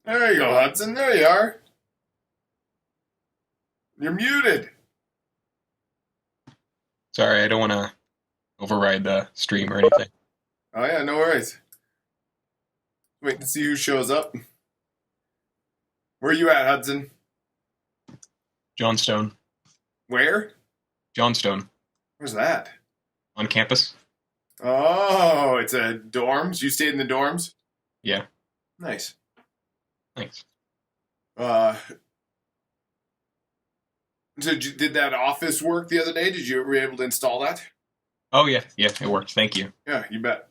There you go, Hudson. There you are. You're muted. Sorry, I don't want to override the stream or anything. Oh yeah, no worries. Wait to see who shows up. Where you at, Hudson? Johnstone. Where? Johnstone. Where's that? On campus? Oh, it's a dorms. You stayed in the dorms? Yeah. Nice. Thanks. Uh, so did that office work the other day? Were you able to install that? Oh, yeah. Yeah, it worked. Thank you. Yeah, you bet.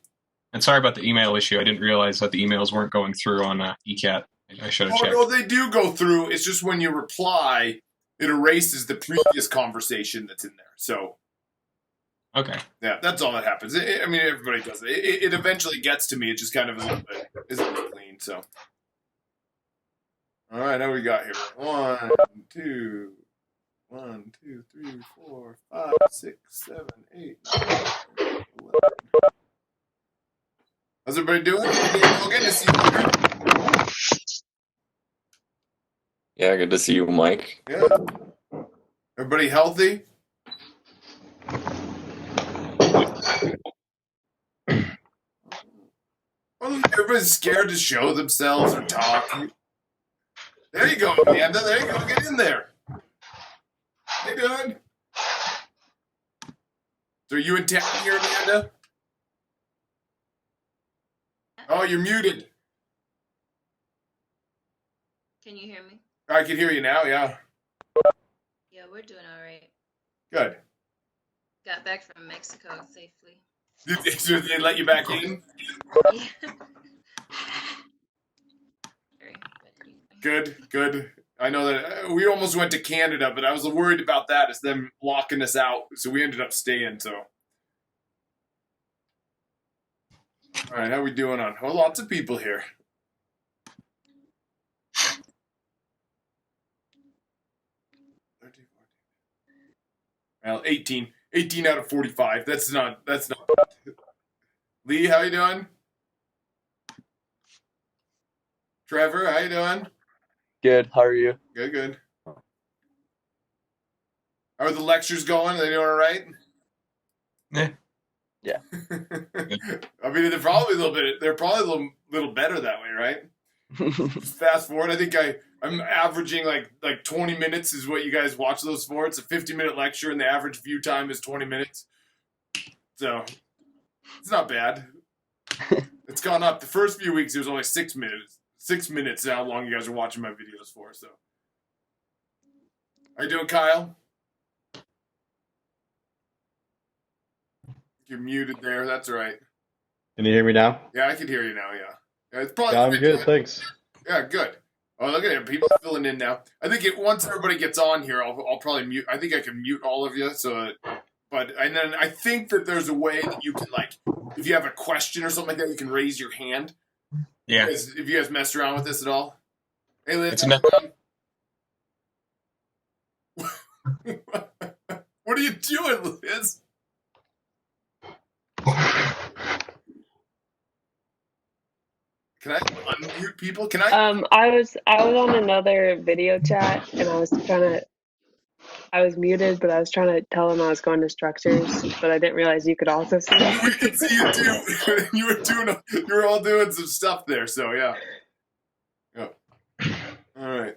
And sorry about the email issue. I didn't realize that the emails weren't going through on ECAT. I should have Oh checked. no, they do go through. It's just when you reply, it erases the previous conversation that's in there. So Okay. yeah, that's all that happens. I mean, everybody does it. It eventually gets to me. It just kind of isn't clean. So, all right, now we got here 1, 2, 1, 2, 3, 4, 5, 6, 7, 8, 9, 10, 11. How's everybody doing? Good to see you here. Yeah, good to see you, Mike. Yeah. Everybody healthy? Well, everybody's scared to show themselves or talk. There you go, Amanda. There you go. Get in there. How you doing? So are you in town here, Amanda? Oh, you're muted. Can you hear me? I can hear you now, yeah. Yeah, we're doing all right. Good. Got back from Mexico safely. Did they let you back in? Yeah. Good, good. I know that we almost went to Canada, but I was worried about that as them locking us out, so we ended up staying, so. All right, how we doing on? Oh, lots of people here. Well, 18 out of 45. That's not bad. Lee, how you doing? Trevor, how you doing? Good. How are you? Good, good. How are the lectures going? Are they doing all right? Yeah. I mean, they're probably a little better that way, right? Fast forward, I think I'm averaging like 20 minutes is what you guys watch those for. It's a 50-minute lecture, and the average view time is 20 minutes. So it's not bad. It's gone up. The first few weeks, it was only 6 minutes. 6 minutes is how long you guys are watching my videos for. So, how you doing, Kyle? You're muted there. That's all right. Can you hear me now? Yeah, I can hear you now. Yeah, it's probably. Yeah, I'm good, thanks. Yeah, good. Oh, look at it. People filling in now. I think once everybody gets on here, I'll probably mute. I think I can mute all of you. And then I think that there's a way that you can, like, if you have a question or something like that, you can raise your hand. Yeah. If you guys messed around with this at all. Hey, Liz. It's enough. What are you doing, Liz? Can I unmute people? Can I? I was on another video chat and I was muted, but I was trying to tell them I was going to structures, but I didn't realize you could also see me. We could see you too. You were all doing some stuff there, so yeah. All right.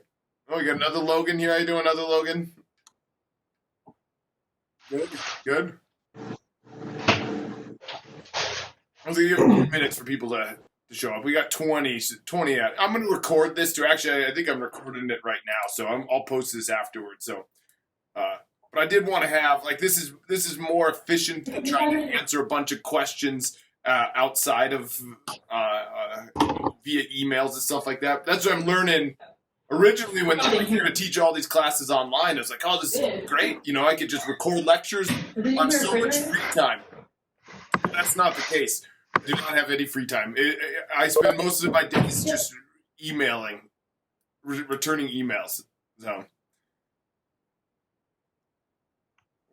Oh, we got another Logan here. How you doing, another Logan? Good. Good. I was gonna give a few minutes for people to show up. We got 20 out. I'm going to record this too. Actually, I think I'm recording it right now, so I'll post this afterwards. So, but I did want to have, like, this is more efficient than trying to answer a bunch of questions outside of via emails and stuff like that. That's what I'm learning. Originally, when they were here to teach all these classes online, I was like, oh, this is great. You know, I could just record lectures on so much free time. That's not the case. I do not have any free time. I spend most of my days just emailing, returning emails. So,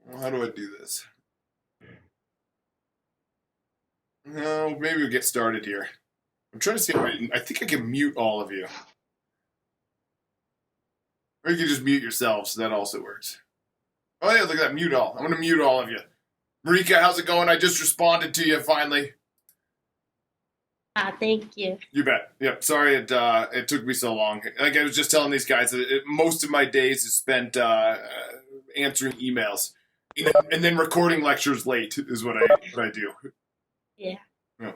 well, how do I do this? No, maybe we'll get started here. I'm trying to see if I think I can mute all of you. Or you can just mute yourselves. That also works. Oh, yeah, look at that. Mute all. I'm going to mute all of you. Marika, how's it going? I just responded to you finally. Thank you. You bet. Yep. Sorry it took me so long. Like I was just telling these guys, most of my days is spent answering emails, and then recording lectures late is what I do. Yeah. Oh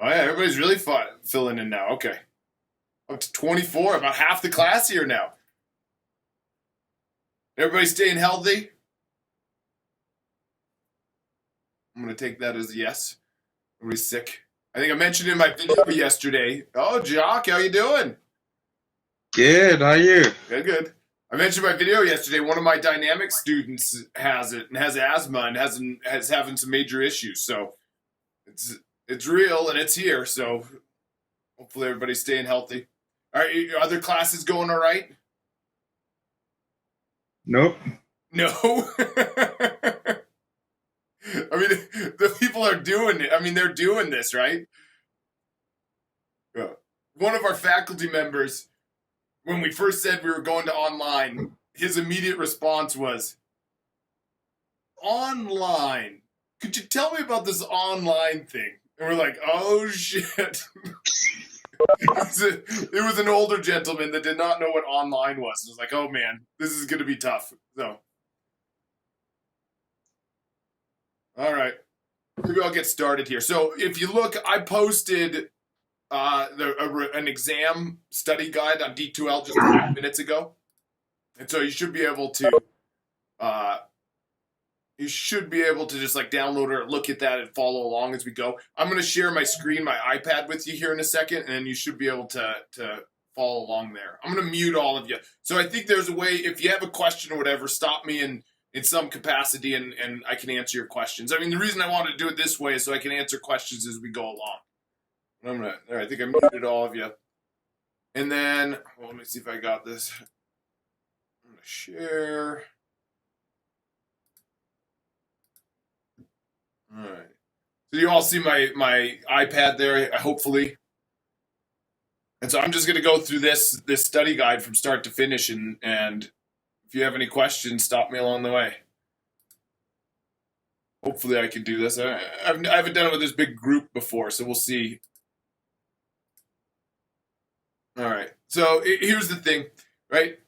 yeah, everybody's really filling in now. Okay, up to 24, about half the class here now. Everybody staying healthy? I'm gonna take that as a yes. Everybody's sick. I think I mentioned in my video yesterday. Oh, Jock, how you doing? Good, how are you? Good. I mentioned in my video yesterday. One of my dynamic students has it and has asthma and has having some major issues. So it's real and it's here. So hopefully everybody's staying healthy. All right, your other classes going all right? Nope. No. I mean, the people are doing it. I mean, they're doing this, right? One of our faculty members, when we first said we were going to online, his immediate response was, online? Could you tell me about this online thing? And we're like, oh, shit. It was an older gentleman that did not know what online was. It was like, oh, man, this is going to be tough. So, all right. Maybe I'll get started here. So if you look, I posted an exam study guide on D2L just 5 minutes ago. And so you should be able to just like download it or look at that and follow along as we go. I'm going to share my screen, my iPad with you here in a second, and you should be able to follow along there. I'm going to mute all of you. So I think there's a way, if you have a question or whatever, stop me in some capacity and I can answer your questions. I mean, the reason I wanted to do it this way is so I can answer questions as we go along. All right, I think I muted all of you. And then, well, let me see if I got this. I'm going to share. All right. So you all see my iPad there, hopefully. And so I'm just going to go through this study guide from start to finish, and if you have any questions, stop me along the way. Hopefully I can do this. I haven't done it with this big group before, so we'll see. All right. So here's the thing, right?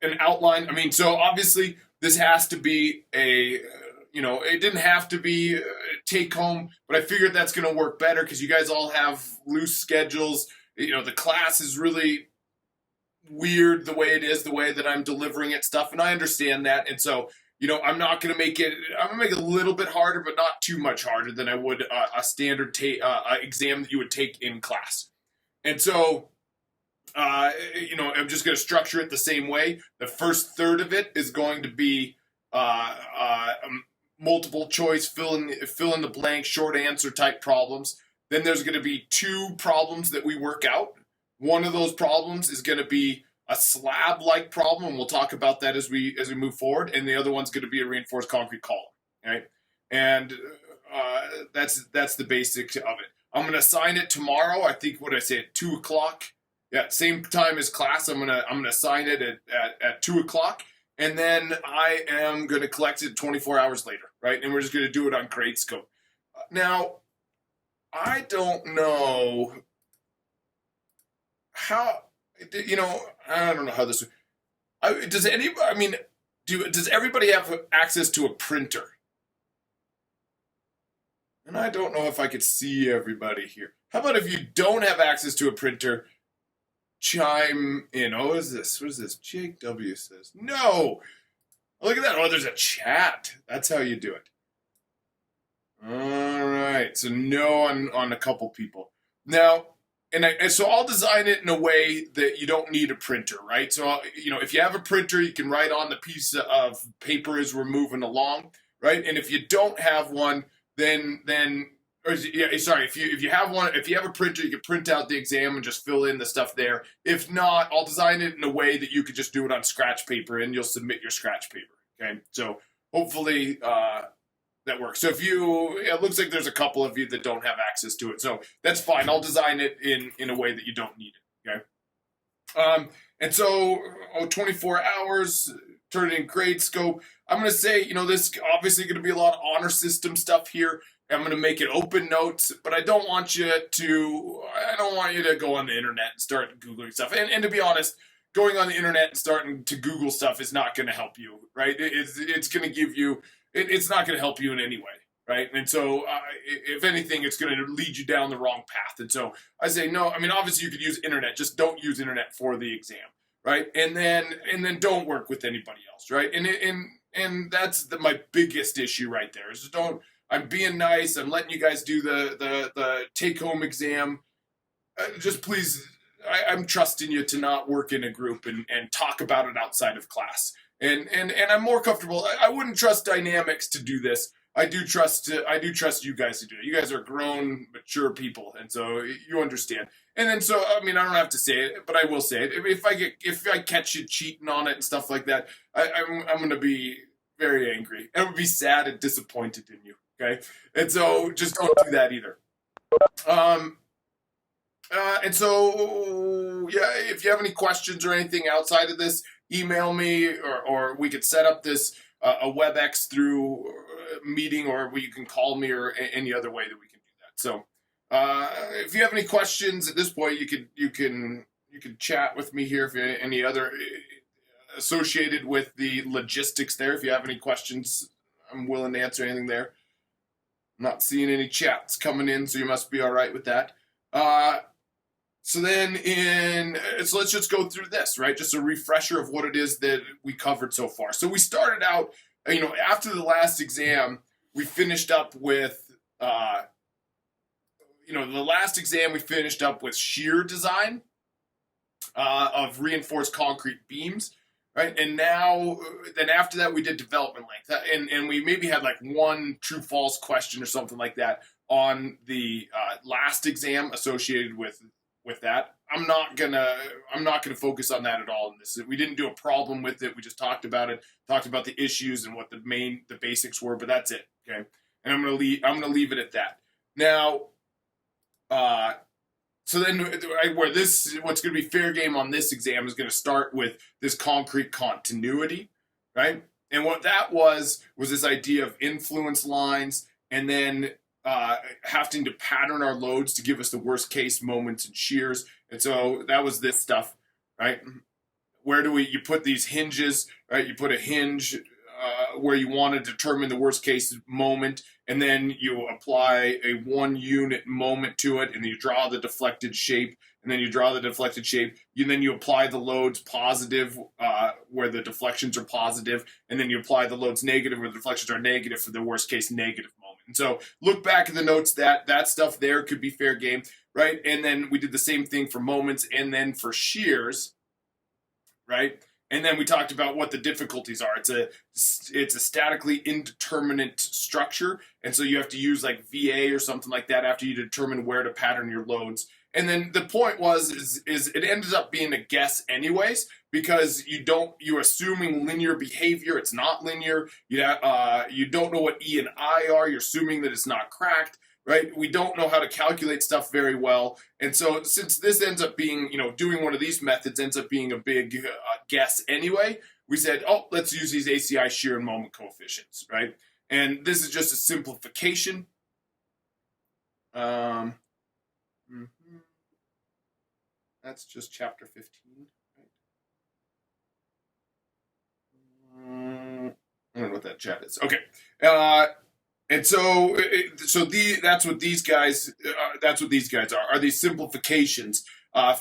An outline. I mean, so obviously this has to be it didn't have to be take home, but I figured that's going to work better because you guys all have loose schedules. The class is really weird the way it is, the way that I'm delivering it stuff, and I understand that. And so, I'm not going to make it. I'm going to make it a little bit harder, but not too much harder than I would a standard exam that you would take in class. And so, I'm just going to structure it the same way. The first third of it is going to be multiple choice, fill in the blank, short answer type problems. Then there's going to be 2 problems that we work out. One of those problems is going to be a slab-like problem, and we'll talk about that as we move forward. And the other one's going to be a reinforced concrete column, right? And that's the basics of it. I'm going to assign it tomorrow. I think what I say at 2:00. Yeah, same time as class. I'm gonna assign it at 2:00, and then I am gonna collect it 24 hours later, right? And we're just gonna do it on Gradescope. Now, I don't know how. I don't know how this. Does anybody? Does everybody have access to a printer? And I don't know if I could see everybody here. How about if you don't have access to a printer? Chime in. Oh, what is this? What is this? Jake W says, no. Look at that. Oh, there's a chat. That's how you do it. All right. So no on a couple people. Now, so I'll design it in a way that you don't need a printer, right? So, if you have a printer, you can write on the piece of paper as we're moving along, right? And if you don't have one, if you have a printer, you can print out the exam and just fill in the stuff there. If not, I'll design it in a way that you could just do it on scratch paper and you'll submit your scratch paper. Okay. So hopefully, that works. So it looks like there's a couple of you that don't have access to it. So that's fine. I'll design it in a way that you don't need it. Okay. And so 24 hours, turn it in grade scope. I'm going to say, this obviously going to be a lot of honor system stuff here. I'm going to make it open notes, but I don't want you to go on the internet and start Googling stuff. And to be honest, going on the internet and starting to Google stuff is not going to help you, right? It's going to give you, it's not going to help you in any way, right? And so if anything, it's going to lead you down the wrong path. And so I say, no, I mean, obviously you could use internet, just don't use internet for the exam, right? And then don't work with anybody else, right? And that's my biggest issue right there is just don't. I'm being nice. I'm letting you guys do the take-home exam. Just please, I'm trusting you to not work in a group and talk about it outside of class. And I'm more comfortable. I wouldn't trust Dynamics to do this. I do trust you guys to do it. You guys are grown, mature people, and so you understand. And then so I mean I don't have to say it, but I will say it. If I catch you cheating on it and stuff like that, I'm gonna be very angry. I would be sad and disappointed in you. Okay, and so just don't do that either. And so yeah, if you have any questions or anything outside of this, email me, or we could set up this a WebEx through meeting, or you can call me, or any other way that we can do that. So if you have any questions at this point, you can chat with me here. If you have any other associated with the logistics there, if you have any questions, I'm willing to answer anything there. I'm not seeing any chats coming in, so you must be all right with that. So let's just go through this, right? Just a refresher of what it is that we covered so far. So we started out, after the last exam, we finished up with, the last exam we finished up with shear design of reinforced concrete beams, right? And now, then after that, we did development length, and we maybe had like one true-false question or something like that on the last exam associated with that. I'm not gonna focus on that at all in this. We didn't do a problem with it. We just talked about it, talked about the issues and what the basics were, but that's it. Okay. And I'm gonna leave it at that. Now, so then what's gonna be fair game on this exam is gonna start with this concrete continuity, right? And what that was this idea of influence lines, and then having to pattern our loads to give us the worst case moments and shears. And so that was this stuff, right? Where you put these hinges, right? You put a hinge where you want to determine the worst case moment, and then you apply a 1 unit moment to it, and you draw the deflected shape, and then you draw the deflected shape, and then you apply the loads positive where the deflections are positive, and then you apply the loads negative where the deflections are negative for the worst case negative moment. And so look back at the notes, that stuff there could be fair game, right? And then we did the same thing for moments and then for shears, right? And then we talked about what the difficulties are. It's a statically indeterminate structure, and so you have to use like VA or something like that after you determine where to pattern your loads. And then the point is it ended up being a guess anyways, because you're assuming linear behavior. It's not linear. You don't know what E and I are. You're assuming that it's not cracked, right? We don't know how to calculate stuff very well. And so since this ends up being, doing one of these methods ends up being a big guess anyway, we said, let's use these ACI shear and moment coefficients, right? And this is just a simplification. That's just chapter 15. Right? I don't know what that chat is. Okay. And so that's what these guys are these simplifications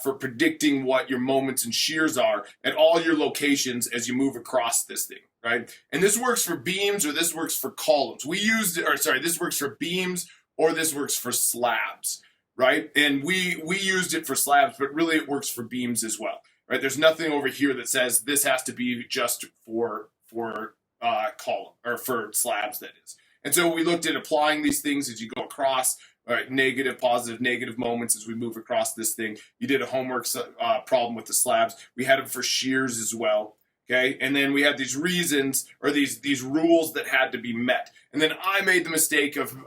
for predicting what your moments and shears are at all your locations as you move across this thing, right? And this works for beams, or this works for columns. This works for beams, or this works for slabs, right? And we used it for slabs, but really it works for beams as well, right? There's nothing over here that says this has to be just for column, or for slabs, that is. And so we looked at applying these things as you go across, right, negative, positive, negative moments as we move across this thing. You did a homework problem with the slabs. We had them for shears as well, okay? And then we had these reasons, or these rules that had to be met. And then I made the mistake of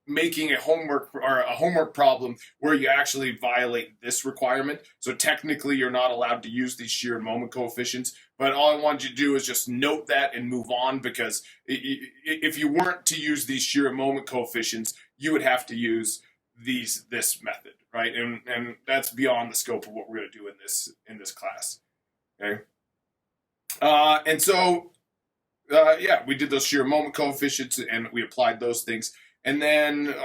making a homework problem where you actually violate this requirement. So technically, you're not allowed to use these shear and moment coefficients. But all I wanted you to do is just note that and move on, because if you weren't to use these shear and moment coefficients, you would have to use this method, right? And that's beyond the scope of what we're going to do in this class. Okay. And so, we did those shear moment coefficients and we applied those things. And then,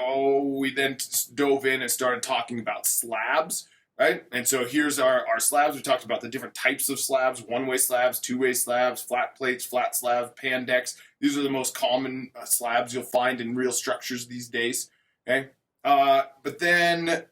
we then dove in and started talking about slabs, right? And so here's our slabs. We talked about the different types of slabs: one-way slabs, two-way slabs, flat plates, flat slabs, pan decks. These are the most common slabs you'll find in real structures these days, okay? But then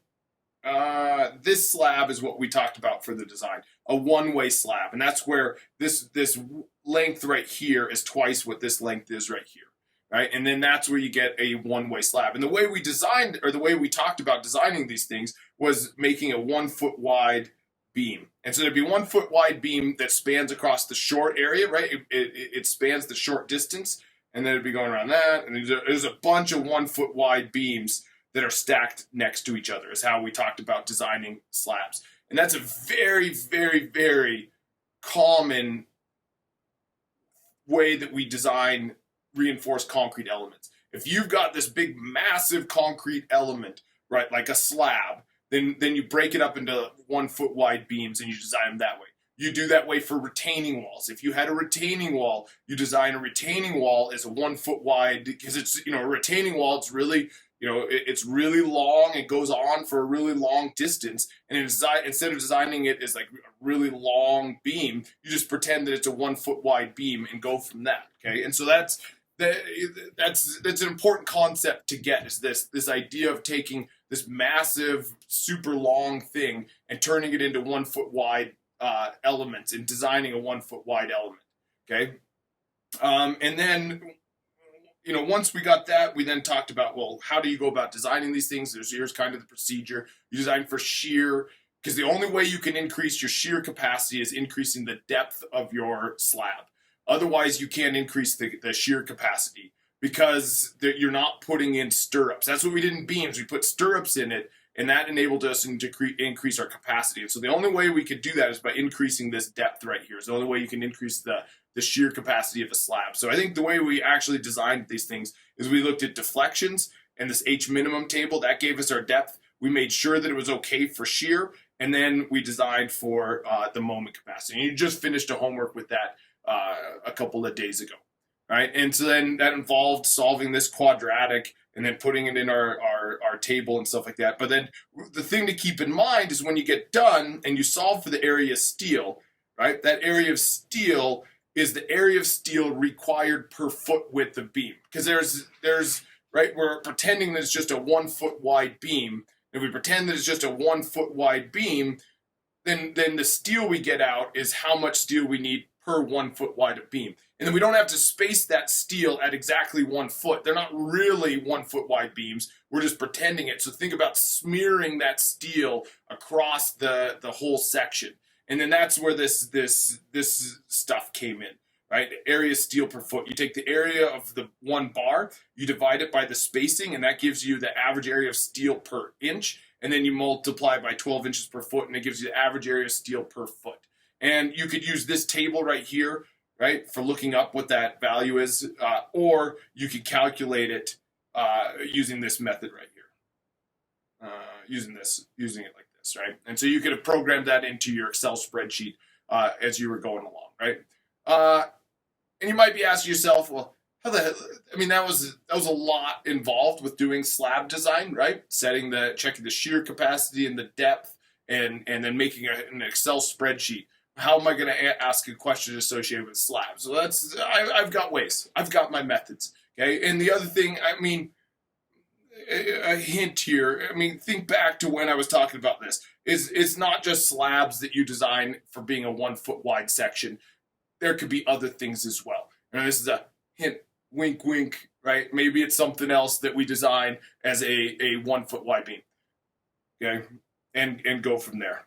this slab is what we talked about for the design, a one-way slab. And that's where this length right here is twice what this length is right here, right? And then that's where you get a one-way slab. And the way we designed, or the way we talked about designing these things, was making a 1 foot wide beam. And so there'd be 1 foot wide beam that spans across the short area, right? It spans the short distance, and then it'd be going around that. And there's a bunch of 1 foot wide beams that are stacked next to each other, is how we talked about designing slabs. And that's a very, very, very common way that we design reinforced concrete elements. If you've got this big, massive concrete element, right, like a slab, then you break it up into 1 foot wide beams and you design them that way. You do that way for retaining walls. If you had a retaining wall, you design a retaining wall as a 1 foot wide, because it's, a retaining wall, it's really, it's really long. It goes on for a really long distance. And instead of designing it as like a really long beam, you just pretend that it's a 1 foot wide beam and go from that. Okay. And so that's an important concept to get, is this idea of taking this massive, super long thing and turning it into 1 foot wide elements and designing a 1 foot wide element. Okay. And then, once we got that, we then talked about, well, how do you go about designing these things? Here's kind of the procedure. You design for shear, because the only way you can increase your shear capacity is increasing the depth of your slab. Otherwise, you can't increase the shear capacity, because you're not putting in stirrups. That's what we did in beams. We put stirrups in it, and that enabled us to increase our capacity. And so the only way we could do that is by increasing this depth right here. It's the only way you can increase the shear capacity of a slab. So I think the way we actually designed these things is we looked at deflections and this H minimum table. That gave us our depth. We made sure that it was okay for shear, and then we designed for the moment capacity. And you just finished a homework with that a couple of days ago, right? And so then that involved solving this quadratic and then putting it in our table and stuff like that. But then the thing to keep in mind is when you get done and you solve for the area of steel, right? That area of steel is the area of steel required per foot width of beam. Because there's right, we're pretending that it's just a 1 foot wide beam. If we pretend that it's just a 1 foot wide beam, then the steel we get out is how much steel we need per 1 foot wide of beam. And then we don't have to space that steel at exactly 1 foot. They're not really 1 foot wide beams. We're just pretending it. So think about smearing that steel across the whole section. And then that's where this stuff came in, right? Area steel per foot. You take the area of the 1 bar, you divide it by the spacing, and that gives you the average area of steel per inch. And then you multiply by 12 inches per foot, and it gives you the average area of steel per foot. And you could use this table right here, right, for looking up what that value is, or you could calculate it using this method right here, using it like this, right? And so you could have programmed that into your Excel spreadsheet as you were going along, right? And you might be asking yourself, well, how the hell? I mean, that was a lot involved with doing slab design, right? Checking the shear capacity and the depth, and then making an Excel spreadsheet. How am I going to ask a question associated with slabs? So I've got ways. I've got my methods. Okay. And the other thing, I mean, a hint here. I mean, think back to when I was talking about this. It's not just slabs that you design for being a 1 foot wide section. There could be other things as well. And this is a hint, wink, wink, right? Maybe it's something else that we design as a 1 foot wide beam. Okay. And go from there.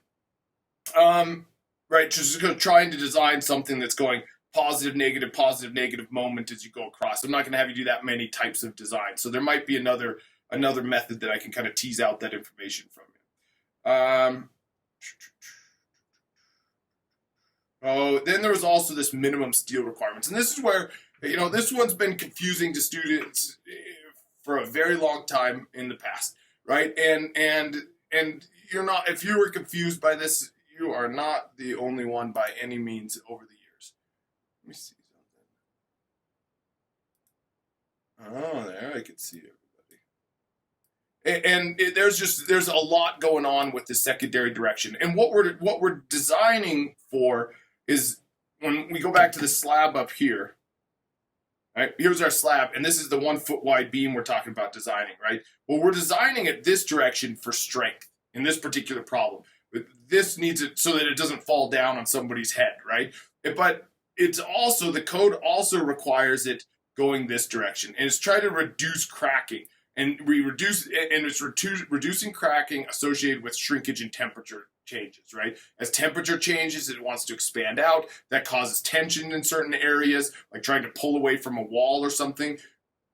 Right, just trying to design something that's going positive, negative moment as you go across. I'm not going to have you do that many types of design. So there might be another another method that I can kind of tease out that information from you. Then there was also this minimum steel requirements, and this is where, this one's been confusing to students for a very long time in the past, right? And you're not, if you were confused by this, you are not the only one by any means over the years. Let me see something. Oh, there I can see everybody. And there's a lot going on with the secondary direction, and what we're designing for is when we go back to the slab up here. Right, here's our slab, and this is the 1 foot wide beam we're talking about designing, right? Well, we're designing it this direction for strength in this particular problem. But this needs it so that it doesn't fall down on somebody's head, right? But it's also, the code also requires it going this direction, and it's trying to reduce cracking. And it's reducing cracking associated with shrinkage and temperature changes, right? As temperature changes, it wants to expand out. That causes tension in certain areas, like trying to pull away from a wall or something.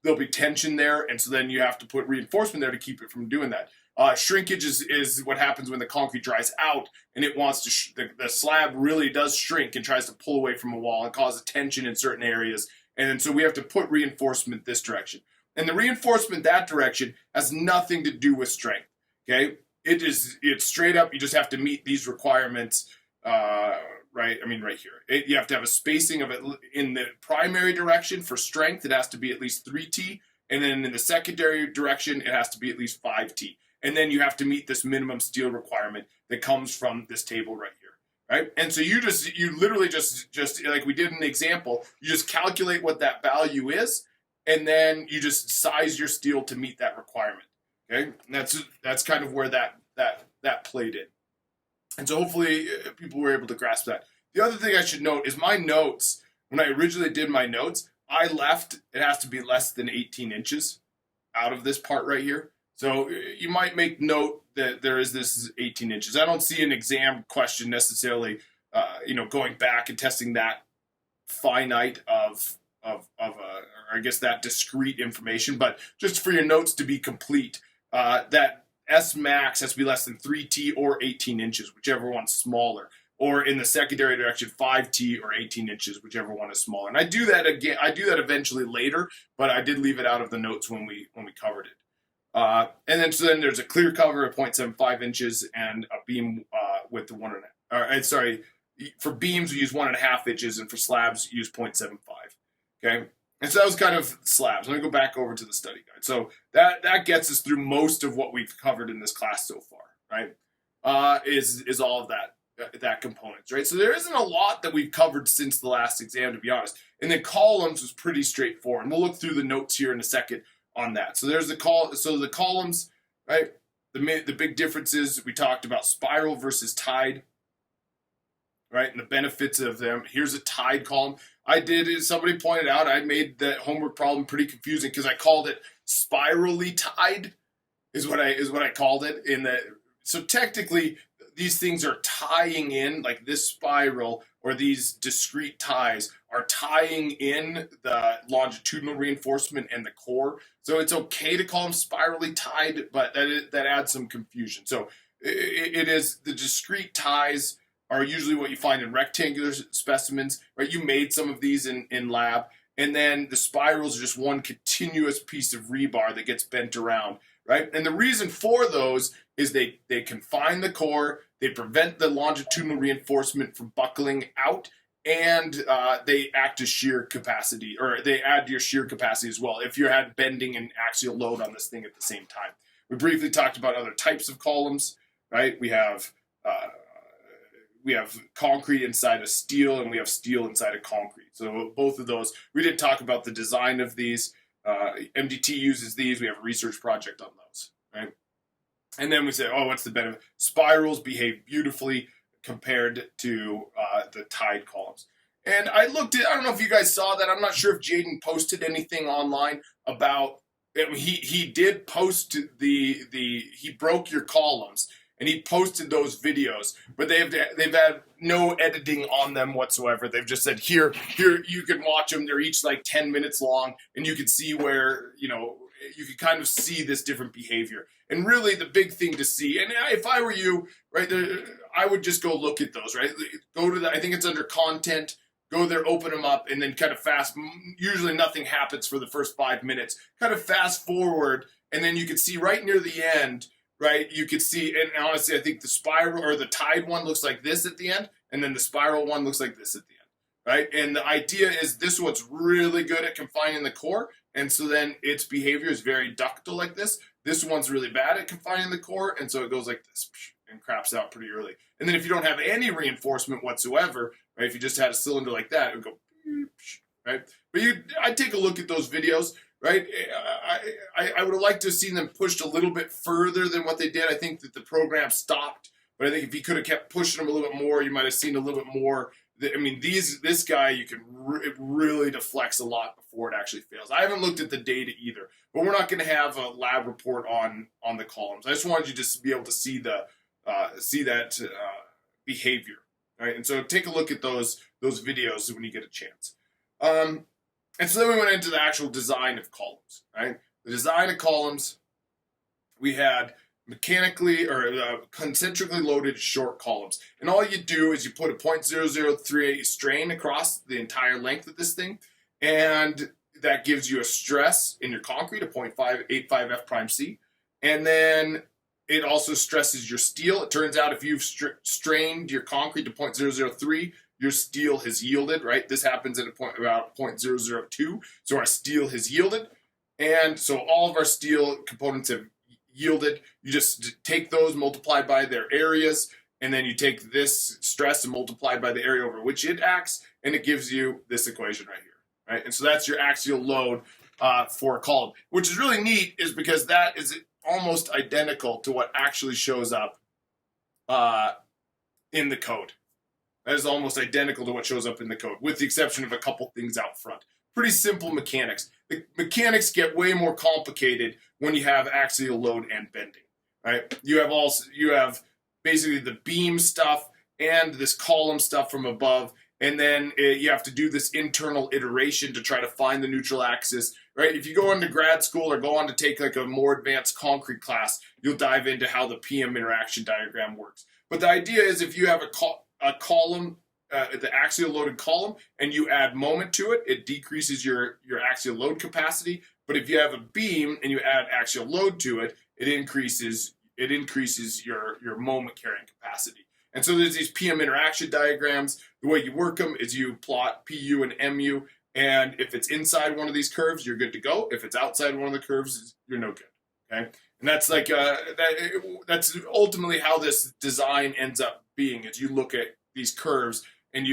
There'll be tension there, and so then you have to put reinforcement there to keep it from doing that. Shrinkage is what happens when the concrete dries out, and it wants to, the slab really does shrink and tries to pull away from a wall and causes tension in certain areas. And so we have to put reinforcement this direction. And the reinforcement that direction has nothing to do with strength, okay? It's straight up, you just have to meet these requirements, right? I mean, right here. You have to have a spacing of it in the primary direction for strength. It has to be at least 3T. And then in the secondary direction, it has to be at least 5T. And then you have to meet this minimum steel requirement that comes from this table right here, right? And so you literally just like we did in the example, you just calculate what that value is, and then you just size your steel to meet that requirement. Okay, and that's kind of where that played in. And so hopefully people were able to grasp that. The other thing I should note is my notes. When I originally did my notes, I left it has to be less than 18 inches out of this part right here. So you might make note that there is this 18 inches. I don't see an exam question necessarily, going back and testing that finite of I guess that discrete information, but just for your notes to be complete, that S max has to be less than 3T or 18 inches, whichever one's smaller, or in the secondary direction, 5T or 18 inches, whichever one is smaller. And I do that again. I do that eventually later, but I did leave it out of the notes when we covered it. And then there's a clear cover of 0.75 inches and a beam with the for beams we use 1.5 inches, and for slabs you use 0.75. Okay, and so that was kind of slabs. Let me go back over to the study guide. So that gets us through most of what we've covered in this class so far, right? Is all of that components, right? So there isn't a lot that we've covered since the last exam, to be honest. And then columns was pretty straightforward. And we'll look through the notes here in a second on that. So there's the columns, right? The big differences, we talked about spiral versus tied, right? And the benefits of them. Here's a tied column. Somebody pointed out, I made that homework problem pretty confusing because I called it spirally tied, is what I called it. So technically, these things are tying in, like this spiral or these discrete ties are tying in the longitudinal reinforcement and the core. So it's okay to call them spirally tied, but that adds some confusion. So it is the discrete ties are usually what you find in rectangular specimens, right? You made some of these in lab. And then the spirals are just one continuous piece of rebar that gets bent around, right? And the reason for those is they confine the core, they prevent the longitudinal reinforcement from buckling out, and they act as shear capacity, or they add to your shear capacity as well if you had bending and axial load on this thing at the same time. We briefly talked about other types of columns, right? We have concrete inside of steel, and we have steel inside of concrete. So both of those, we didn't talk about the design of these. MDT uses these. We have a research project on those, right? And then we say, what's the benefit? Spirals behave beautifully compared to the tied columns. And I don't know if you guys saw that. I'm not sure if Jaden posted anything online about, he did post he broke your columns, and he posted those videos, but they've had no editing on them whatsoever. They've just said, here, you can watch them. They're each like 10 minutes long, and you can see where, you can kind of see this different behavior. And really the big thing to see, and if I were you, right, I would just go look at those, right? Go to I think it's under content, go there, open them up, and then kind of usually nothing happens for the first 5 minutes. Kind of fast forward, and then you can see right near the end, right, you could see, and honestly, I think the spiral or the tide one looks like this at the end, and then the spiral one looks like this at the end, right? And the idea is this one's really good at confining the core, and so then its behavior is very ductile like this. This one's really bad at confining the core, and so it goes like this and craps out pretty early. And then if you don't have any reinforcement whatsoever, right, if you just had a cylinder like that, it would go, right? But I'd take a look at those videos, right? I would have liked to have seen them pushed a little bit further than what they did. I think that the program stopped, but I think if you could have kept pushing them a little bit more, you might have seen a little bit more. I mean, this guy, you can it really deflects a lot before it actually fails. I haven't looked at the data either, but we're not going to have a lab report on the columns. I just wanted you to be able to see that behavior, right? And so take a look at those videos when you get a chance. And so then we went into the actual design of columns, right? The design of columns, we had mechanically or concentrically loaded short columns. And all you do is you put a 0.0038 strain across the entire length of this thing, and that gives you a stress in your concrete of 0.585 F prime C. And then it also stresses your steel. It turns out if you've strained your concrete to 0.003, your steel has yielded, right? This happens at about 0.002. So our steel has yielded. And so all of our steel components have yielded. You just take those multiplied by their areas, and then you take this stress and multiply by the area over which it acts, and it gives you this equation right here, right? And so that's your axial load for a column, which is really neat, is because that is almost identical to what actually shows up in the code. That is almost identical to what shows up in the code, with the exception of a couple things out front. Pretty simple mechanics. The mechanics get way more complicated when you have axial load and bending, right? You have basically the beam stuff and this column stuff from above, and then you have to do this internal iteration to try to find the neutral axis, right? If you go into grad school or go on to take like a more advanced concrete class, you'll dive into how the PM interaction diagram works. But the idea is if you have a column, the axial loaded column, and you add moment to it, it decreases your axial load capacity. But if you have a beam and you add axial load to it, it increases your moment carrying capacity. And so there's these PM interaction diagrams. The way you work them is you plot PU and MU, and if it's inside one of these curves, you're good to go. If it's outside one of the curves, you're no good. Okay, and that's like that's ultimately how this design ends up being. Is you look at these curves and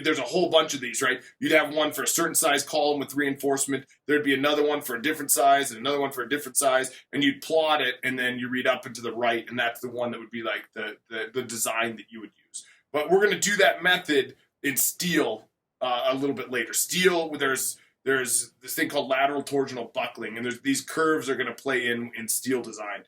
there's a whole bunch of these, right? You'd have one for a certain size column with reinforcement. There'd be another one for a different size and another one for a different size, and you'd plot it, and then you read up and to the right, and that's the one that would be like the design that you would use. But we're going to do that method in steel a little bit later. Steel, there's this thing called lateral torsional buckling, and these curves are going to play in steel design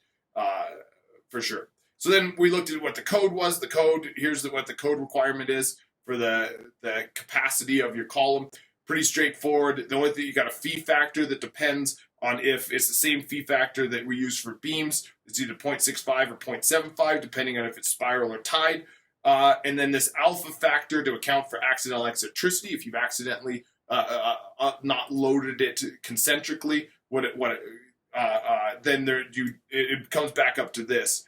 for sure. So then we looked at what the code was. The code, here's what the code requirement is for the capacity of your column. Pretty straightforward. The only thing, you got a phi factor that depends on if it's the same phi factor that we use for beams. It's either 0.65 or 0.75, depending on if it's spiral or tide. And then this alpha factor to account for accidental eccentricity. If you've accidentally not loaded it concentrically, then it comes back up to this,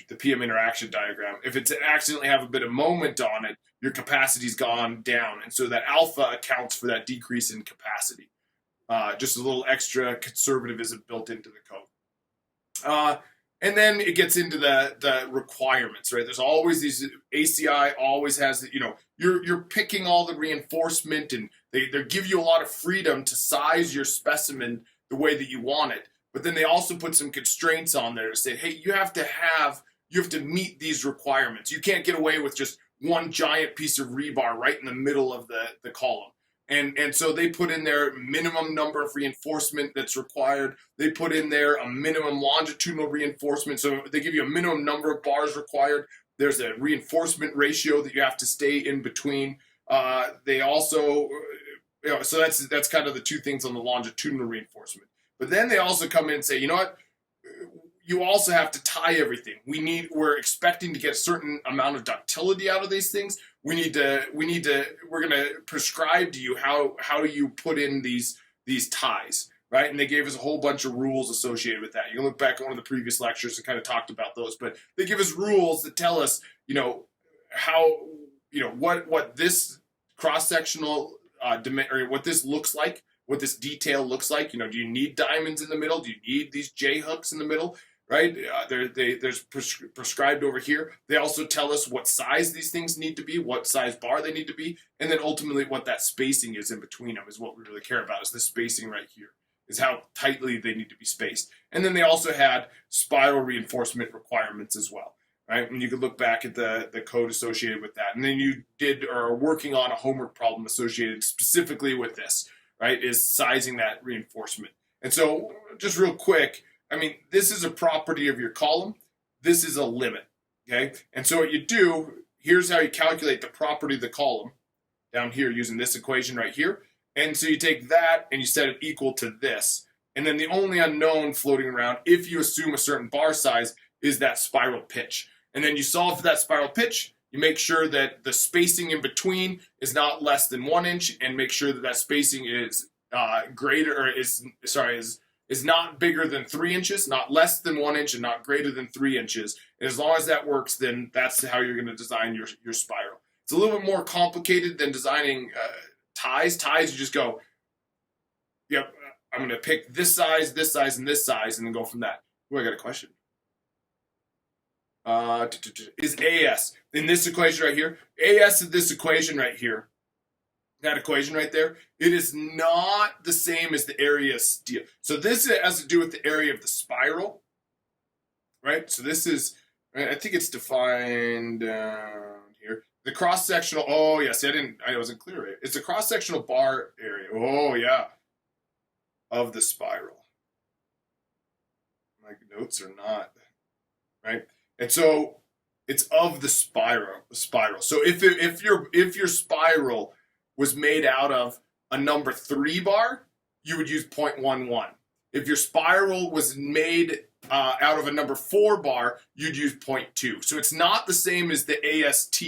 the PM interaction diagram. If it's accidentally have a bit of moment on it, your capacity's gone down, and so that alpha accounts for that decrease in capacity. Just a little extra conservatism built into the code. And then it gets into the requirements, right? There's always these, ACI always has, you're picking all the reinforcement, and they give you a lot of freedom to size your specimen the way that you want it. But then they also put some constraints on there to say, hey, you have to meet these requirements. You can't get away with just one giant piece of rebar right in the middle of the column. And so they put in their minimum number of reinforcement that's required. They put in there a minimum longitudinal reinforcement. So they give you a minimum number of bars required. There's a reinforcement ratio that you have to stay in between. They also so that's kind of the two things on the longitudinal reinforcement. But then they also come in and say, you know what? You also have to tie everything. We're expecting to get a certain amount of ductility out of these things. We're going to prescribe to you how you put in these ties, right? And they gave us a whole bunch of rules associated with that. You can look back at one of the previous lectures and kind of talked about those, but they give us rules that tell us, how, what this cross-sectional or what this looks like, what this detail looks like. Do you need diamonds in the middle? Do you need these J hooks in the middle? Right? There's prescribed over here. They also tell us what size these things need to be, what size bar they need to be, and then ultimately what that spacing is in between them is what we really care about, is the spacing right here, is how tightly they need to be spaced. And then they also had spiral reinforcement requirements as well, right? And you could look back at the code associated with that. And then you are working on a homework problem associated specifically with this, right, is sizing that reinforcement. And so just real quick, this is a property of your column. This is a limit, okay? And so what you do, here's how you calculate the property of the column down here using this equation right here. And so you take that and you set it equal to this. And then the only unknown floating around, if you assume a certain bar size, is that spiral pitch. And then you solve for that spiral pitch. You make sure that the spacing in between is not less than 1 inch, and make sure that spacing is is not bigger than 3 inches, not less than 1 inch, and not greater than 3 inches. And as long as that works, then that's how you're going to design your spiral. It's a little bit more complicated than designing ties. Ties, you just go, yep, I'm going to pick this size, and this size, and then go from that. I got a question. Is AS in this equation right here? AS is this equation right here. That equation right there, it is not the same as the area of steel. So this has to do with the area of the spiral, right? So this is, I think it's defined down here. The cross-sectional, oh yes, I wasn't clear, right? It's a cross-sectional bar area, oh yeah, of the spiral. My notes are not, right? And so it's of the spiral. So if your spiral was made out of a number 3 bar, you would use 0.11. If your spiral was made out of a number 4 bar, you'd use 0.2. So it's not the same as the AST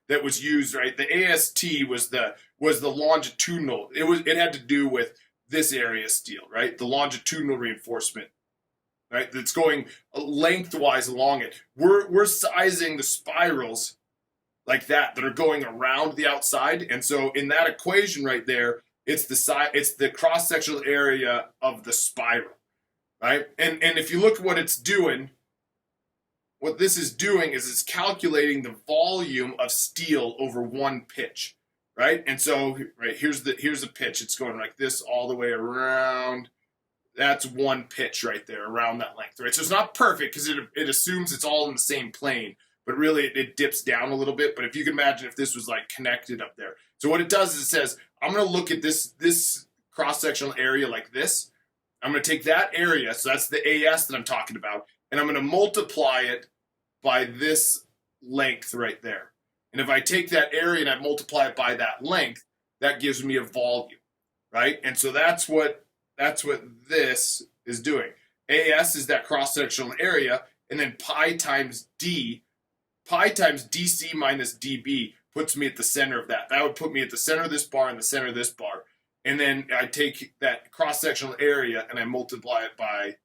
that was used, right? The AST was the longitudinal. It had to do with this area of steel, right? The longitudinal reinforcement, right? That's going lengthwise along it. We're sizing the spirals like that are going around the outside. And so in that equation right there, it's the cross-sectional area of the spiral, right? And if you look at what it's doing, what this is doing is it's calculating the volume of steel over one pitch, right? And so right here's the pitch. It's going like this all the way around. That's one pitch right there around that length, right? So it's not perfect because it assumes it's all in the same plane. But really, it dips down a little bit. But if you can imagine if this was like connected up there. So what it does is it says, I'm going to look at this cross-sectional area like this. I'm going to take that area, so that's the AS that I'm talking about, and I'm going to multiply it by this length right there. And if I take that area and I multiply it by that length, that gives me a volume, right? And so that's what this is doing. AS is that cross-sectional area, and then pi times D. Pi times DC minus DB puts me at the center of that. That would put me at the center of this bar and the center of this bar. And then I take that cross-sectional area and I multiply it by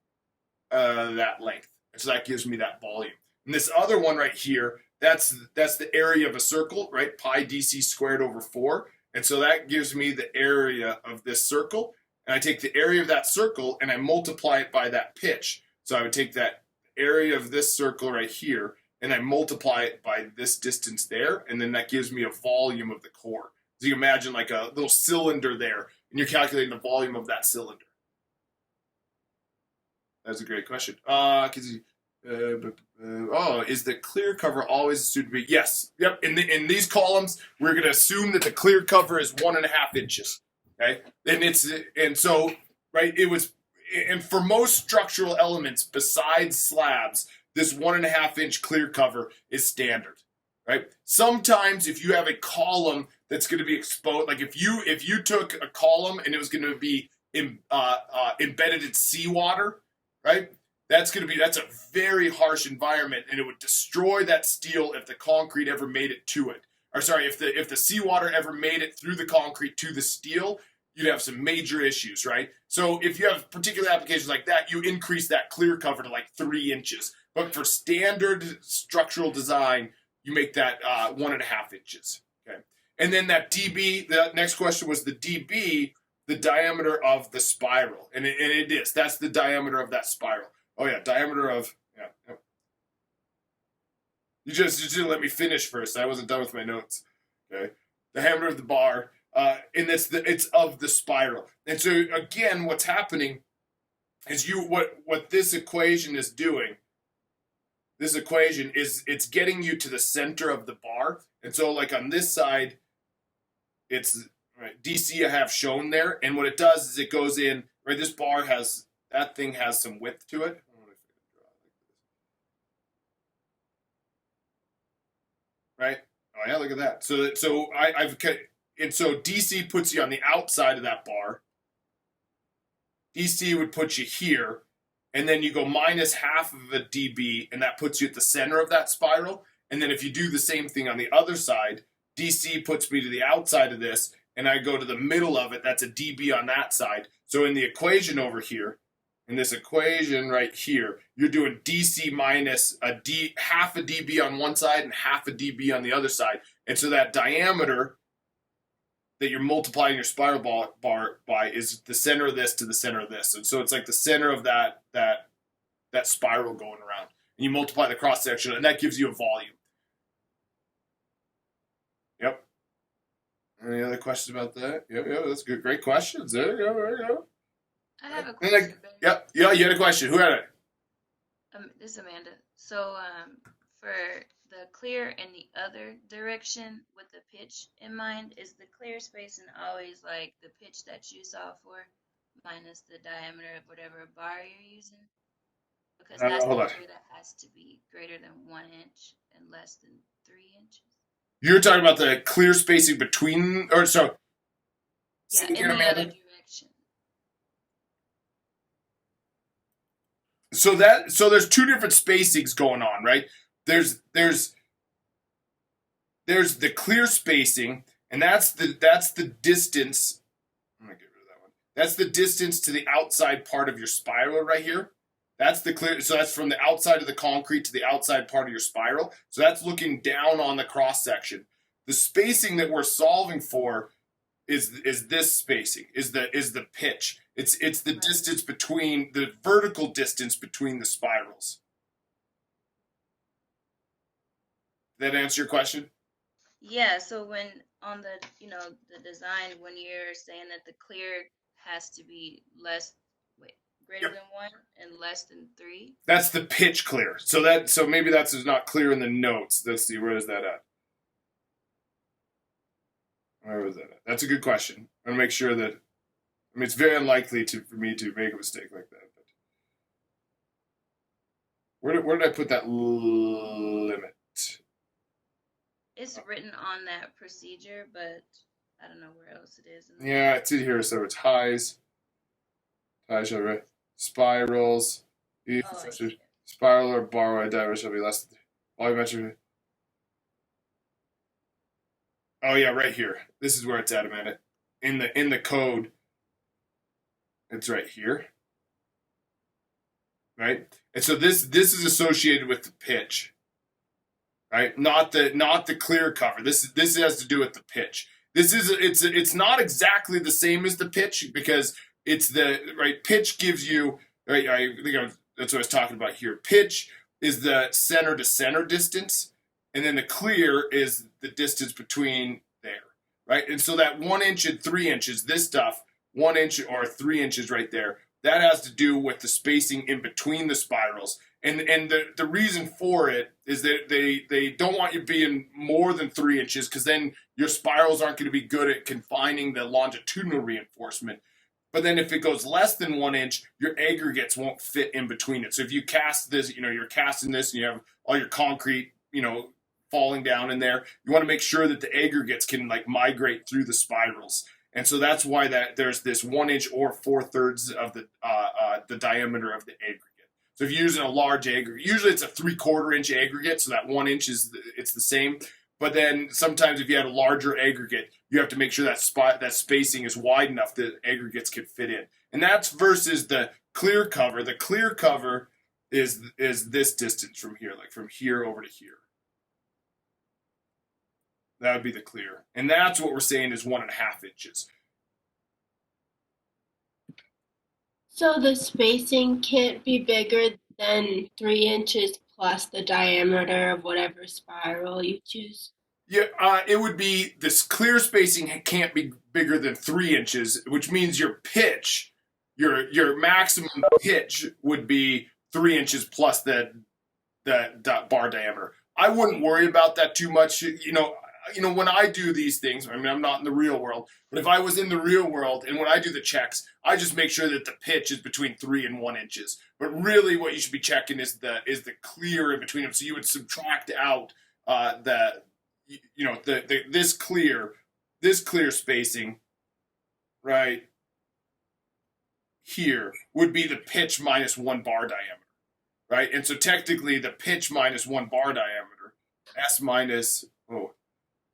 that length. And so that gives me that volume. And this other one right here, that's the area of a circle, right? Pi DC squared over 4. And so that gives me the area of this circle. And I take the area of that circle and I multiply it by that pitch. So I would take that area of this circle right here and I multiply it by this distance there, and then that gives me a volume of the core. So you can imagine like a little cylinder there, and you're calculating the volume of that cylinder. That's a great question. Is the clear cover always assumed to be? Yes. Yep. In these columns, we're going to assume that the clear cover is 1.5 inches. Okay, and so for most structural elements besides slabs, this 1.5 inch clear cover is standard, right? Sometimes if you have a column that's going to be exposed. Like if you took a column and it was going to be embedded in seawater, right? That's a very harsh environment, and it would destroy that steel if the concrete ever made it to it. Or sorry, if the seawater ever made it through the concrete to the steel, you'd have some major issues, right? So if you have particular applications like that, you increase that clear cover to like 3 inches. But for standard structural design, you make that 1.5 inches. Okay, and then that DB. The next question was the DB, the diameter of the spiral, and it is. That's the diameter of that spiral. Oh yeah, diameter of yeah. You just didn't let me finish first. I wasn't done with my notes. Okay, diameter of the bar, and it's of the spiral. And so again, what's happening is what this equation is doing. This equation is it's getting you to the center of the bar, and so like on this side, it's right, DC I have shown there, and what it does is it goes in right. This bar has that thing has some width to it. Right? Oh yeah, look at that. So DC puts you on the outside of that bar. DC would put you here, and then you go minus half of a dB, and that puts you at the center of that spiral. And then if you do the same thing on the other side, DC puts me to the outside of this, and I go to the middle of it. That's a dB on that side. So in the equation over here, in this equation right here, you're doing DC minus half a dB on one side and half a dB on the other side. And so that diameter that you're multiplying your spiral bar by is the center of this to the center of this. And so it's like the center of that spiral going around. And you multiply the cross section, and that gives you a volume. Yep. Any other questions about that? Yep, that's good. Great questions. There you go. I have a question. Yeah, you had a question. Who had it? This is Amanda. So, for the clear in the other direction with the pitch in mind, is the clear spacing always like the pitch that you saw for minus the diameter of whatever bar you're using? Because that's the clear that has to be greater than 1 inch and less than 3 inches. You're talking about the clear spacing between, or so. Yeah, in the other direction. So there's 2 different spacings going on, right? There's the clear spacing, and that's the distance. I'm gonna get rid of that one. That's the distance to the outside part of your spiral right here. That's the clear. So that's from the outside of the concrete to the outside part of your spiral. So that's looking down on the cross section. The spacing that we're solving for is this spacing, is the pitch. It's the distance between the vertical distance between the spirals. Did that answer your question? Yeah, so when on the the design, when you're saying that the clear has to be greater than 1 and less than 3. That's the pitch clear. So maybe that's not clear in the notes. Let's see, where is that at? Where was that at? That's a good question. I want to make sure that, I mean, it's very unlikely for me to make a mistake like that. But where did I put that limit? It's written on that procedure, but I don't know where else it is. Yeah, it's in here. So it's highs, spirals, spiral or bar wide diameter shall be less than volumetric. Oh yeah, right here. This is where it's at, Amanda. In the code, it's right here, right? And so this is associated with the pitch, right? Not the clear cover. This has to do with the pitch. It's not exactly the same as the pitch because it's the right pitch gives you right. I think that's what I was talking about here. Pitch is the center to center distance. And then the clear is the distance between there, right? And so that 1 inch and 3 inches, this stuff, 1 inch or 3 inches right there, that has to do with the spacing in between the spirals. And the reason for it is that they don't want you being more than 3 inches because then your spirals aren't going to be good at confining the longitudinal reinforcement. But then if it goes less than 1 inch, your aggregates won't fit in between it. So if you cast this, you're casting this and you have all your concrete, falling down in there. You want to make sure that the aggregates can like migrate through the spirals. And so that's why there's this 1 inch or 4/3 of the diameter of the aggregate. So if you're using a large aggregate, usually it's a 3/4 inch aggregate, so that 1 inch it's the same. But then sometimes if you had a larger aggregate, you have to make sure that spacing is wide enough that aggregates can fit in. And that's versus the clear cover. The clear cover is this distance from here, like from here over to here. That would be the clear. And that's what we're saying is 1.5 inches. So the spacing can't be bigger than 3 inches plus the diameter of whatever spiral you choose? Yeah, it would be this clear spacing can't be bigger than 3 inches, which means your pitch, your maximum pitch would be 3 inches plus the bar diameter. I wouldn't worry about that too much. You know, when I do these things, I mean, I'm not in the real world, but if I was in the real world and when I do the checks, I just make sure that the pitch is between 3 and 1 inches. But really, what you should be checking is the clear in between them. So you would subtract out this clear spacing right here would be the pitch minus 1 bar diameter, right? And so technically, the pitch minus 1 bar diameter, S minus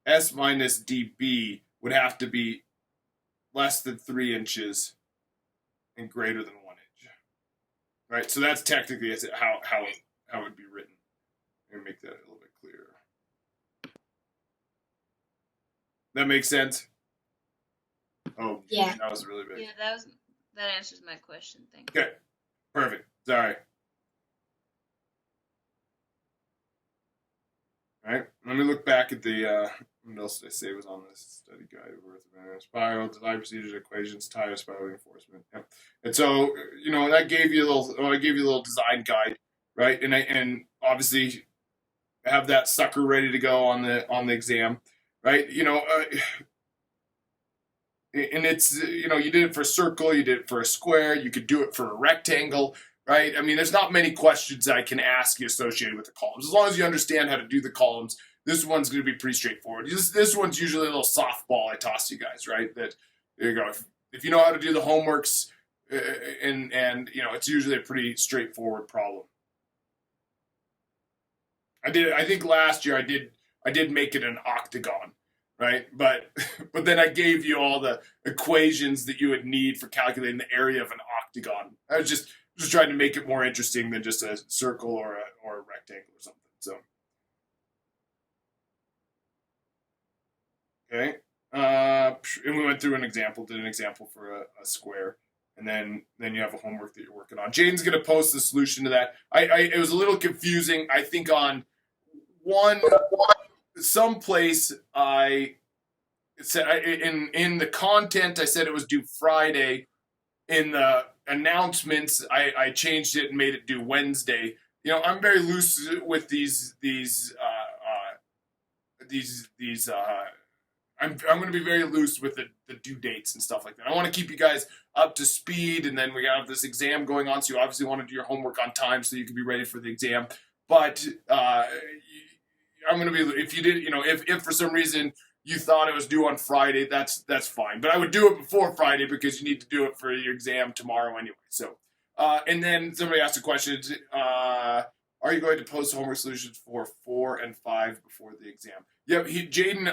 dB would have to be less than 3 inches and greater than 1 inch, right? So that's technically how it would be written. Let me make that a little bit clearer. That makes sense? Oh, Yeah. That was really big. Yeah, that answers my question. Thank Okay, perfect. Sorry. All right, let me look back at the what else did I say was on this study guide? Spiral, design procedures, equations, tire spiral reinforcement. Yep. And so, that gave you a little design guide, right? And obviously have that sucker ready to go on the exam, right? And it's, you did it for a circle, you did it for a square, you could do it for a rectangle, right? I mean, there's not many questions I can ask you associated with the columns. As long as you understand how to do the columns, this one's going to be pretty straightforward. This one's usually a little softball I toss you guys, right? That, there you go. If you know how to do the homeworks, and it's usually a pretty straightforward problem. I think last year I did make it an octagon, right? But then I gave you all the equations that you would need for calculating the area of an octagon. I was just trying to make it more interesting than just a circle or a rectangle or something. So, okay, and we went through did an example for a square, and then you have a homework that you're working on. Jaden's going to post the solution to that. It was a little confusing. I think on someplace I said in the content I said it was due Friday. In the announcements, I changed it and made it due Wednesday. I'm very loose with these. I'm going to be very loose with the due dates and stuff like that. I want to keep you guys up to speed, and then we have this exam going on, so you obviously want to do your homework on time so you can be ready for the exam. But I'm going to be, if you did, if for some reason you thought it was due on Friday, that's fine. But I would do it before Friday because you need to do it for your exam tomorrow anyway. So, and then somebody asked a question, are you going to post homework solutions for 4 and 5 before the exam? Yeah,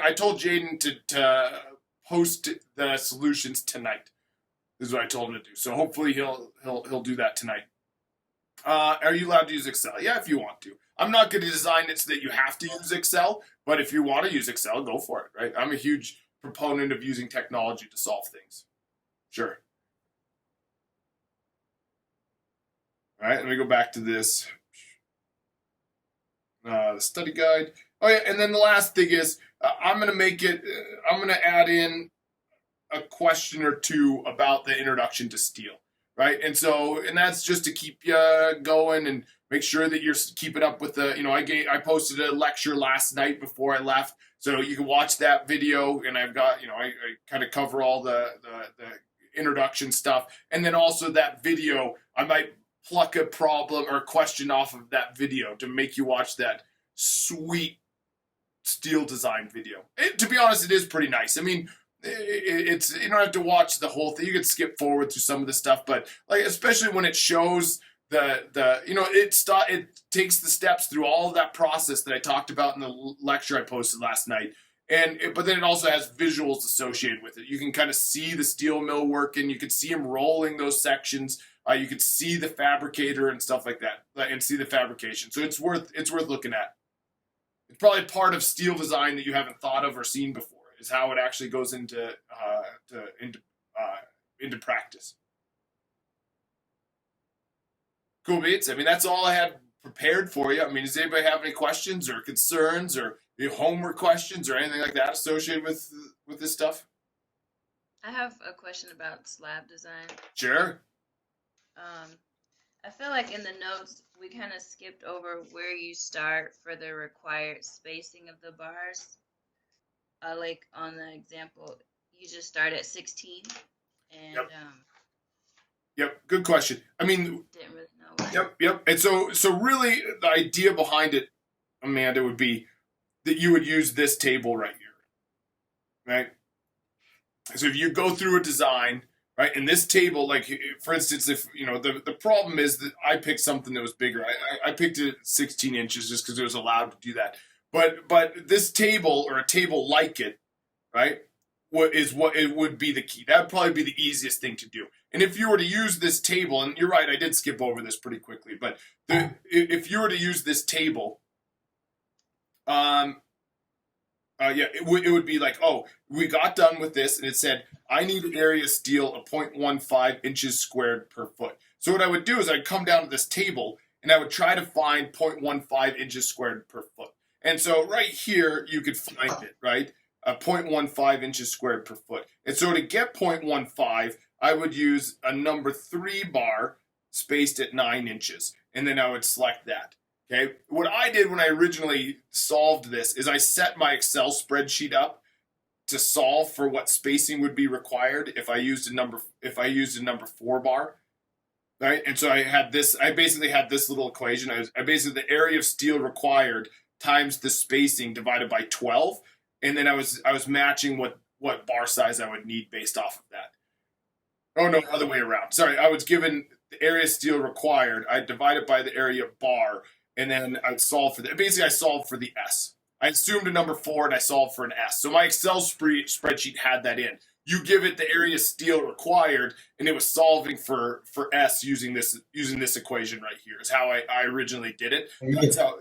I told Jaden to post the solutions tonight. This is what I told him to do. So hopefully he'll do that tonight. Are you allowed to use Excel? Yeah, if you want to. I'm not going to design it so that you have to use Excel, but if you want to use Excel, go for it, right? I'm a huge proponent of using technology to solve things. Sure. All right, let me go back to this. The study guide. Oh yeah, and then the last thing is I'm going to add in a question or two about the introduction to steel, right? And that's just to keep you going and make sure that you're keeping up with the, I posted a lecture last night before I left, so you can watch that video, and I've got, I kind of cover all the introduction stuff, and then also that video, I might pluck a problem or a question off of that video to make you watch that sweet steel design video. To be honest, it is pretty nice. I mean, it's you don't have to watch the whole thing. You could skip forward through some of the stuff, but like especially when it shows the you know it takes the steps through all of that process that I talked about in the lecture I posted last night. But then it also has visuals associated with it. You can kind of see the steel mill working. You could see him rolling those sections. You could see the fabricator and stuff like that, and see the fabrication. So it's worth looking at. It's probably part of steel design that you haven't thought of or seen before. Is how it actually goes into practice. Cool beats. I mean, that's all I had prepared for you. I mean, does anybody have any questions or concerns or homework questions or anything like that associated with this stuff? I have a question about slab design. Sure. I feel like in the notes we kind of skipped over where you start for the required spacing of the bars. Like on the example, you just start at 16, and Yep. Good question. I mean, didn't really know. Yep. And so really, the idea behind it, Amanda, would be that you would use this table right here, right? So if you go through a design, right, and this table, like for instance, if you know the problem is that I picked something that was bigger. I picked it at 16 inches just because it was allowed to do that. But this table or a table like it, right, what it would be the key. That would probably be the easiest thing to do. And if you were to use this table, and you're right, I did skip over this pretty quickly, but if you were to use this table, it would be like, oh, we got done with this, and it said, I need an area steel of 0.15 inches squared per foot. So what I would do is I'd come down to this table, and I would try to find 0.15 inches squared per foot. And so right here, you could find it, right? 0.15 inches squared per foot. And so to get 0.15, I would use a number 3 bar spaced at 9 inches. And then I would select that. Okay. What I did when I originally solved this is I set my Excel spreadsheet up to solve for what spacing would be required if I used a number 4 bar. Right. And so I basically had this little equation. I basically the area of steel required times the spacing divided by 12. And then I was matching what bar size I would need based off of that. Oh, no, other way around. Sorry, I was given the area of steel required. I divide it by the area bar, and then I'd solve for that. Basically, I solved for the S. I assumed a number 4, and I solved for an S. So my Excel spreadsheet had that in. You give it the area of steel required, and it was solving for S using this equation right here. Is how I originally did it.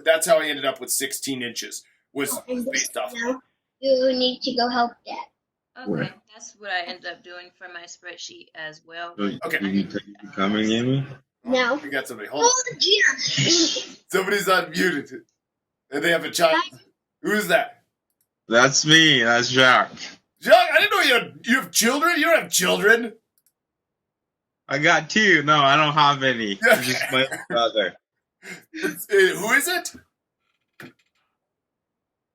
That's how I ended up with 16 inches. Was based off. Now you need to go help Dad. Okay, that's what I ended up doing for my spreadsheet as well. Okay. You coming, Amy? No. We got somebody. Hold on. Oh, dear. Somebody's unmuted. And they have a child. Who is that? That's me. That's Jacques. Jacques, I didn't know you have children. You don't have children. I got 2. No, I don't have any. Yeah. Just my brother. Who is it?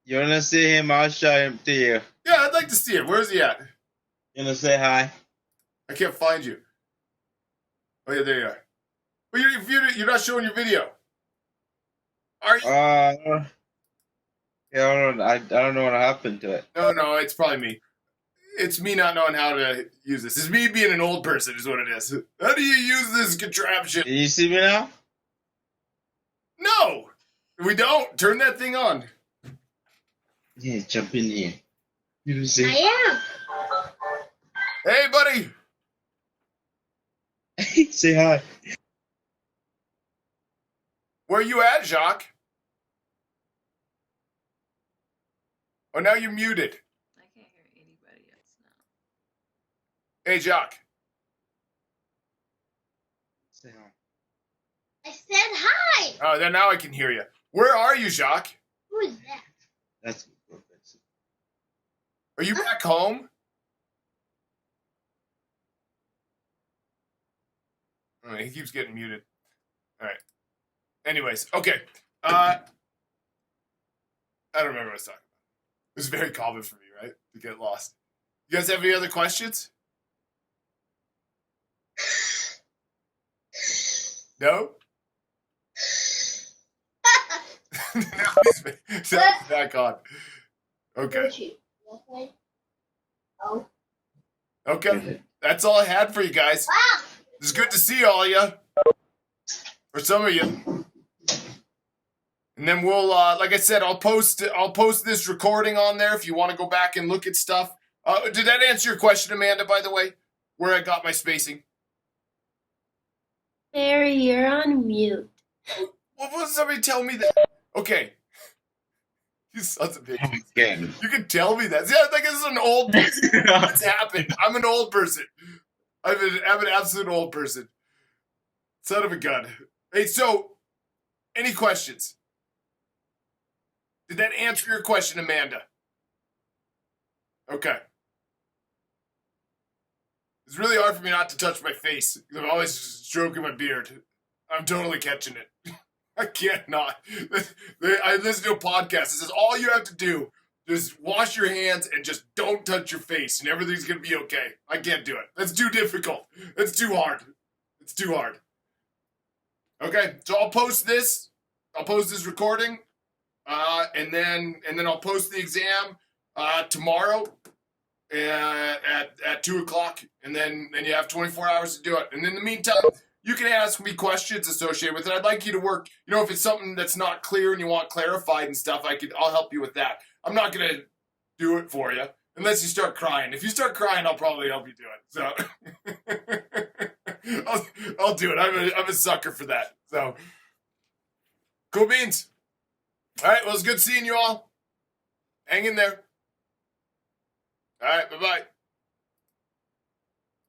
You wanna see him? I'll show him to you. Yeah, I'd like to see him. Where's he at? You wanna say hi? I can't find you. Oh, yeah, there you are. Well, you're not showing your video. Are you? Yeah, I don't know what happened to it. No, it's probably me. It's me not knowing how to use this. It's me being an old person is what it is. How do you use this contraption? Can you see me now? No! We don't. Turn that thing on. Yeah, jump in here. You see? I Hey, buddy. Say hi. Where you at, Jacques? Oh, now you're muted. I can't hear anybody else now. Hey, Jacques. Say hi. I said hi. Oh, then now I can hear you. Where are you, Jacques? Who is that? That's Are you back home? Oh, he keeps getting muted. All right. Anyways, okay. I don't remember what I was talking about. It was very common for me, right? To get lost. You guys have any other questions? No? Now he's back on. Okay. Oh. Okay. That's all I had for you guys. Wow. It's good to see all of you. Or some of you. And then we'll, like I said, I'll post this recording on there if you want to go back and look at stuff. Did that answer your question, Amanda, by the way? Where I got my spacing? Barry, you're on mute. What was somebody tell me that? Okay. You sons of bitches. Again. You can tell me that. Yeah, like this is an old person. What's happened? I'm an old person. I'm an absolute old person. Son of a gun. Hey, so, any questions? Did that answer your question, Amanda? Okay. It's really hard for me not to touch my face. I'm always stroking my beard. I'm totally catching it. I can't not. I listen to a podcast that says all you have to do is wash your hands and just don't touch your face and everything's going to be okay. I can't do it. That's too difficult. That's too hard. It's too hard. Okay, so I'll post this. I'll post this recording. And then I'll post the exam tomorrow at 2:00, and then you have 24 hours to do it. And in the meantime, you can ask me questions associated with it. I'd like you to work. You know, if it's something that's not clear and you want clarified and stuff, I'll help you with that. I'm not gonna do it for you unless you start crying. If you start crying, I'll probably help you do it. So I'll do it. I'm a sucker for that. So cool beans. All right, well, it's good seeing you all. Hang in there. All right, bye-bye.